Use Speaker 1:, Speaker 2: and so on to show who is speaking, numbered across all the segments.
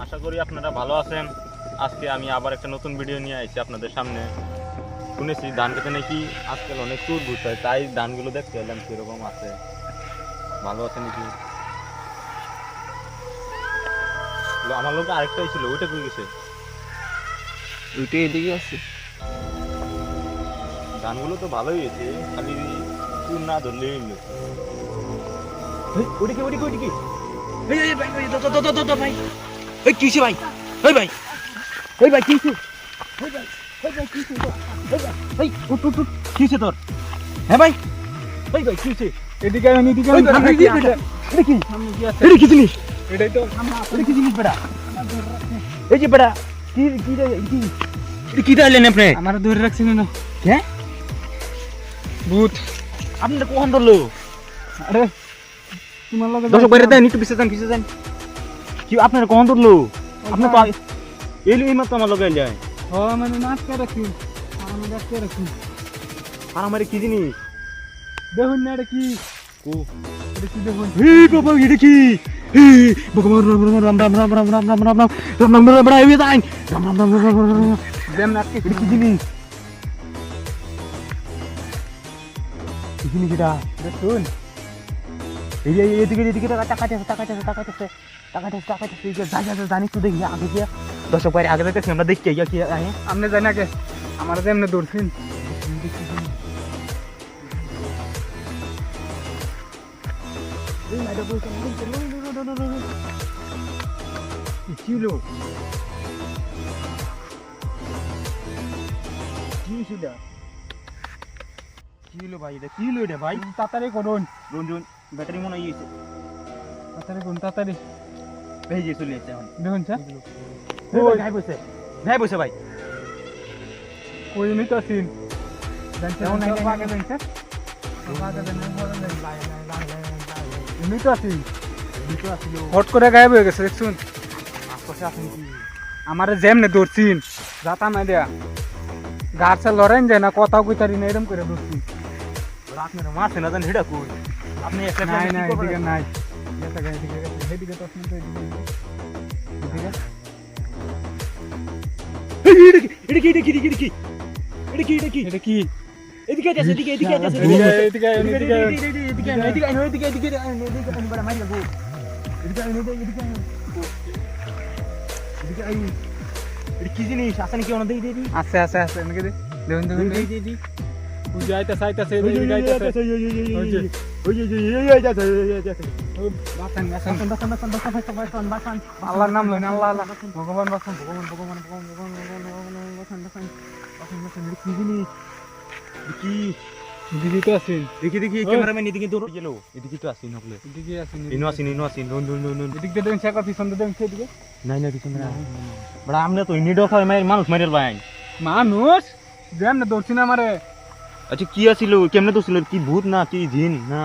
Speaker 1: আশা করি আপনারা ভালো আছেন। আজকে আমি আবার একটা নতুন ভিডিও নিয়ে আসছি আপনাদের সামনে। শুনেছি ধান খেতে নাকি আজকাল অনেক চুর ঘুষ হয়, তাই ধানগুলো দেখতে এলাম কিরকম আছে, ভালো আছে নাকি। আমার লোক আরেকটাই ছিল, ওইটা কই গেছে?
Speaker 2: ওইটা এদিকে আছে।
Speaker 1: ধানগুলো তো ভালোই হয়েছে, খালি চুর না ধরলেই হইলো। ওইটা কি ওইটা কি ওইটা কি?
Speaker 2: ভাই ওই কিসে ভাই? ওই ভাই ওই ভাই কিসে? ওই ভাই ওই ভাই কিসে? ওই ভাই ওই উঠ উঠ উঠ কিসে তোর? হ্যাঁ ভাই ওই ভাই কিসে?
Speaker 3: এদিকে আমি এদিকে
Speaker 2: ওই বেটা কি বেটা? এটা কি? এটা কি জিনিস?
Speaker 3: এটাই তো
Speaker 2: এটা কি জিনিস বেটা? এই যে বেটা কি কি রে কি? এটা কি দিলেন আপনি?
Speaker 3: আমার ধরে রাখছেন না
Speaker 2: হ্যাঁ
Speaker 3: ভূত।
Speaker 2: আপনি তো কোন ধরলো?
Speaker 3: আরে তোমার লগে
Speaker 2: দর্শক বাইরে দেন, একটু পিছে যান। কি আপনার কোন ধরলো? আপনি তো এলো এই মাত্র আমার লগে এলেন।
Speaker 3: ও মানে নাচ করে রাখছি আমি দেখতে রাখছি।
Speaker 2: আর আমার কি জিনিস?
Speaker 3: দেখুন না এটা কি
Speaker 2: ও
Speaker 3: এটা কি দেখুন
Speaker 2: এই বাবা এটা কি? এই ভগবান রাম রাম রাম রাম রাম রাম রাম রাম রাম রাম রাম রাম রাম এই দাইন রাম রাম রাম রাম রাম
Speaker 3: দেম নাচকে
Speaker 2: এটা কি জিনিস? কি জিনিস এটা?
Speaker 3: দেখুন
Speaker 2: এই যে এদিকে টাকাতে জানি তো দেখি আগে গিয়া দর্শক বাইরে আগে দেখতেছি আমরা দেখি গিয়া কি
Speaker 3: আপনি জানি না কে আমার যে এমনি দৌড়ছেন
Speaker 2: কি হলো? কি হইছিল? কি হলো ভাই? এটা কি হলো এটা ভাই?
Speaker 3: তাড়াতাড়ি করুন
Speaker 2: রঞ্জন ব্যাটারি মনে হইছে
Speaker 3: তাড়াতাড়ি করুন তাড়াতাড়ি
Speaker 2: ভেজে চলে যাচ্ছে এখন।
Speaker 3: দেখুন স্যার
Speaker 2: ওই ভাই বসে ভাই
Speaker 3: কই নিতে আসেন জানছেন
Speaker 2: নাই, নাই,
Speaker 3: বাগে দেন স্যার বাগে দেন নিতে আসেন
Speaker 2: দুটো আসছিল
Speaker 3: হট করে গায়েব হয়ে গেছে দেখছুন
Speaker 2: আশপাশে আসেন কি?
Speaker 3: আমার যেমনে দৌড়ছিন যাতা নাই দেয়া গাছে লড়েন যায় না কথাও কইতারি না এরম করে দৌড়ছি
Speaker 2: আপনার মাছ না জান হেডা কই? আপনি একটা
Speaker 3: নাই
Speaker 2: plan
Speaker 3: না
Speaker 2: কি করবেন?
Speaker 3: এদিকে নাই গেছে গা এদিকে গেছে এদিকে তো আসেন তো এদিকে এদিকে
Speaker 2: এই, এটা কি?
Speaker 3: এটা কি
Speaker 2: এদিকে আছে, এদিকে আছে,
Speaker 3: এদিকে এদিকে
Speaker 2: এদিকে কি জিনিস আছে নাকি? অনেক দেখি
Speaker 3: আছে আছে আছে এদিকে দে দেখুন দেখুন পূজা আইতাছে আইতাছে এদিকে আইতাছে বাসান আল্লাহর নাম লইন আল্লাহ আল্লাহ ভগবান বাসান
Speaker 2: কি জিনিস? কি
Speaker 3: দিদি তো আছেন
Speaker 2: দেখি ক্যামেরাম্যান এদিকে দৌড় গেল। এদিকে তো আসি নকলে
Speaker 3: এদিকে আছেন
Speaker 2: ইনো আসি নুন
Speaker 3: এদিক দিয়ে দেখুন শেখার পিছন দিয়ে দেখুন সেদিকে
Speaker 2: নাই পিছনে না বড় আমনে তো ইনি ডক হয় মানুষ মারিল ভাই।
Speaker 3: মানুষ যেমন দৌড়ছি না আমারে
Speaker 2: আচ্ছা কি আছিল? কেমনে তো ছিল? কি ভূত না কি জিন না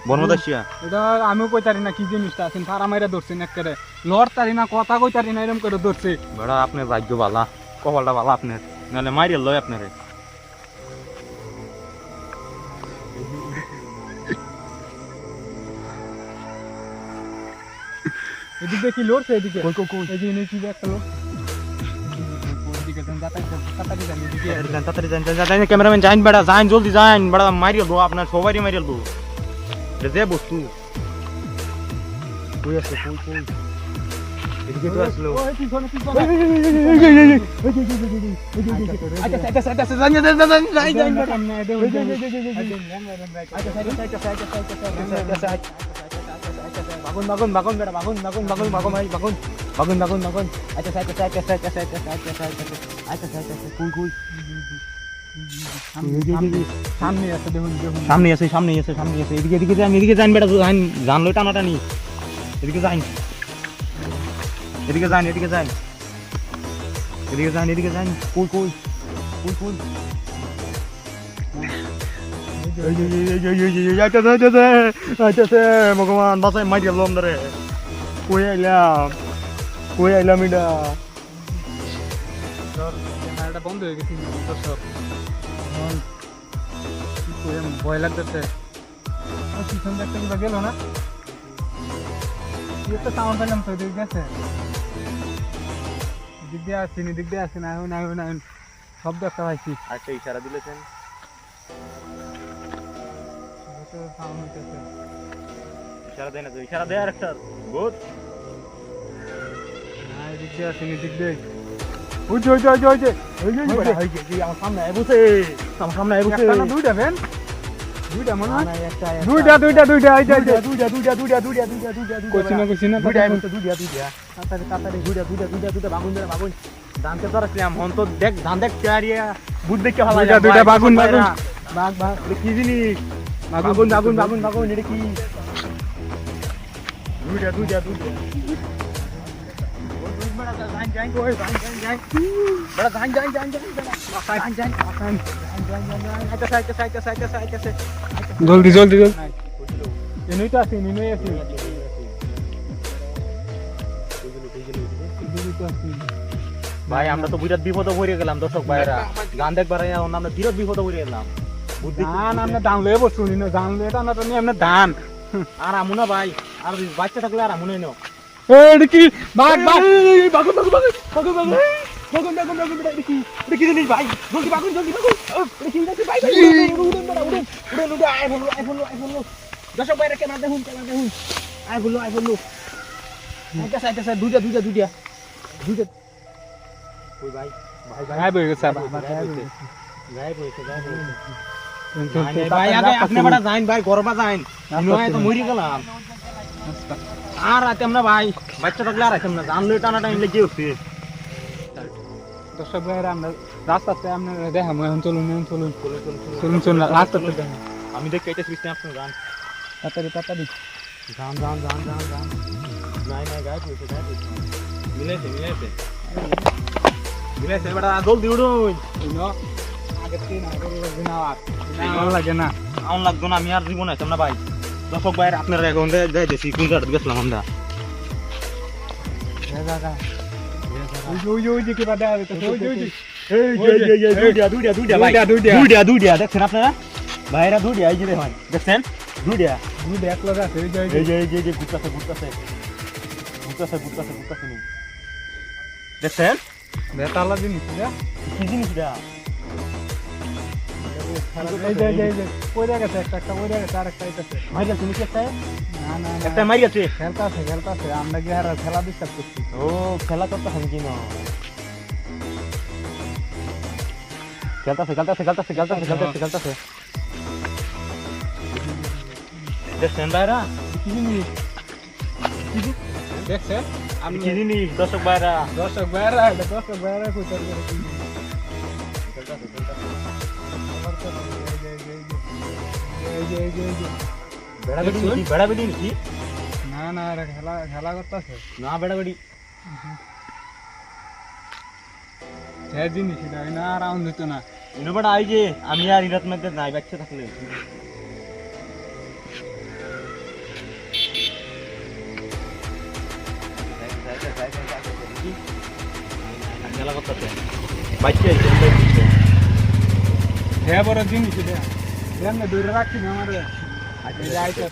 Speaker 2: বনমদাসিয়া?
Speaker 3: এটা আমিও কইতারি না কি জিনিসটা আছেন ফারা মাইরা ধরছেন একেবারে লড়তারি না কথা কইতারি না এরকম করে ধরছে
Speaker 2: বড় আপনার ভাগ্য ভালা, কপালটা ভালা আপনার, নাহলে মারিল লয় আপনারে।
Speaker 3: এদিক দিয়ে কি লড়ছে এদিকে
Speaker 2: কই
Speaker 3: এই যে এনে কি একটা লোক এদিকে দেন তাড়াতাড়ি যান এদিকে
Speaker 2: তাড়াতাড়ি যান ক্যামেরাম্যান যাইন বড় যাইন জলদি যাইন বড় মারিল দো আপনার সবারই মারিল দো। এটা যে বস্তু কই আছে কই এদিকে তো আসলো।
Speaker 3: ওই পিছনে
Speaker 2: সামনে আছে এদিকে যান বেটা জানলো টানাটানি এদিকে যান কই ভগবান বাসায় মাই গেল রে। কই আইলাম এটা
Speaker 3: ক্যামেরাটা বন্ধ হয়ে গেছে দর্শক ভয় লাগতেছে পিছন দেখতে কিবা গেল না সাউন্ড পেলাম তো গেছে দিক দিয়ে আসছি না এখন শব্দ একটা পাইছি
Speaker 1: আরেকটা ইশারা দিলেছেন
Speaker 3: সাউন্ড হইতেছে
Speaker 1: ইশারা দেয় না তো ইশারা দেয় আরেকটা বহুত
Speaker 3: না এদিক দিয়ে আসিনি দিক দিয়ে ওই যে
Speaker 2: আমার সামনে আয় বসে আমার সামনে আয় বসে
Speaker 3: একটা না দুইটা ভ্যান দুইটা মনে হয়
Speaker 2: একটা
Speaker 3: দুইটা এই যে
Speaker 2: দুইটা
Speaker 3: কইছি না
Speaker 2: দুইটা বাগুন ধানকে তো রাখলাম হন তো দেখ ধান দেখ চারিয়া বুঝ দেখে ভালো
Speaker 3: দুইটা বাগুন
Speaker 2: বাগ কি জিনিস বাগুন এটা কি দুইটা
Speaker 3: জলদি এনেই তো আছে এনেই আছে
Speaker 2: ভাই আমরা তো বিরাট বিপদে পড়ে গেলাম দর্শক ভাইরা গান দেখবার আমরা বিরাট বিপদে পড়ে গেলাম বুদ্ধি
Speaker 3: ধান আমরা দাম লয়ে বসছি না ধান লয়ে টানা টানি আমরা ধান
Speaker 2: আর আমু না ভাই আর বাচ্চা থাকলে আর আমু নাই না
Speaker 3: এই কি বাগ
Speaker 2: বাগুন এটা কি জিনিস ভাই জলদি বাগুন এটা কি জিনিস ভাই উড়ে আয় বললো দর্শক ভাইরা কেমন দেখুন আয় বললো আইতাছে দুইটা ওই ভাই
Speaker 3: গায়েব হয়ে গেছে
Speaker 2: গায়েব হয়েছে ভাই আগে আপনি বড় যাইন ভাই গরবা যাইন নয় তো মরি গেলাম আর রাতে আমরা ভাই বাচ্চা থাকলে আর রাখলাম না জানলে টানা টাইম লেগে উঠছে
Speaker 3: দর্শক ভাইরা আমরা রাস্তাতে আপনারা দেখাবো এখন চলুন রাস্তাতে দেখাবো
Speaker 2: আমি দেখতে এটা সিস্টেম আপনি গান
Speaker 3: তাড়াতাড়ি
Speaker 2: গান নাই গায়েব হয়েছে মিলাইছে বড় জলদি উড়ুন
Speaker 3: আগে তিন ভালো লাগে না
Speaker 2: আউন লাগতো না আমি আর জীবন আইতাম না ভাই দর্শক ভাইয়ের আপনারা এখন যাইতেছি কোন জায়গাতে গেছিলাম আমরা
Speaker 3: ওই যে কি বাদা
Speaker 2: দুইটা দেখছেন আপনারা ভাইরা দুইটা এই যে ভাই দেখছেন দুইটা
Speaker 3: এক লগে আছে
Speaker 2: এই যে ঘুরতেছে দেখছেন
Speaker 3: বেতালা জিনিস
Speaker 2: কি জিনিস এটা
Speaker 3: পড়ে গেছে একটা পড়ে গেছে আর একটা আইতাছে
Speaker 2: মাইরা তুমি কি একটা
Speaker 3: না
Speaker 2: একটা মাইরাছে
Speaker 3: খেলতাছে আমরা কি আর খেলা ডিস্টার্ব করছি
Speaker 2: ও খেলা করতে হবে কি না খেলতাছে দেখছেন ভাইরা
Speaker 3: কি জিনিস দেখছেন
Speaker 2: আমি কি জিনিস দর্শক ভাইরা
Speaker 3: দর্শক ভাইরা কইতার করে কি
Speaker 2: বেড়াবেড়ি নাকি
Speaker 3: না খেলা করতেছে
Speaker 2: না বেড়াবেড়ি
Speaker 3: জিনিস এটা না রাউন্ড হইতো না
Speaker 2: বেড়া আই যে আমি আর ইরাত মধ্যে নাই বাচ্চা থাকলে খেলা করতেছে বাচ্চা
Speaker 3: হ্যাঁ বড় জিনিস এটা এমনি দূরে রাখছি না আমার আইতাছে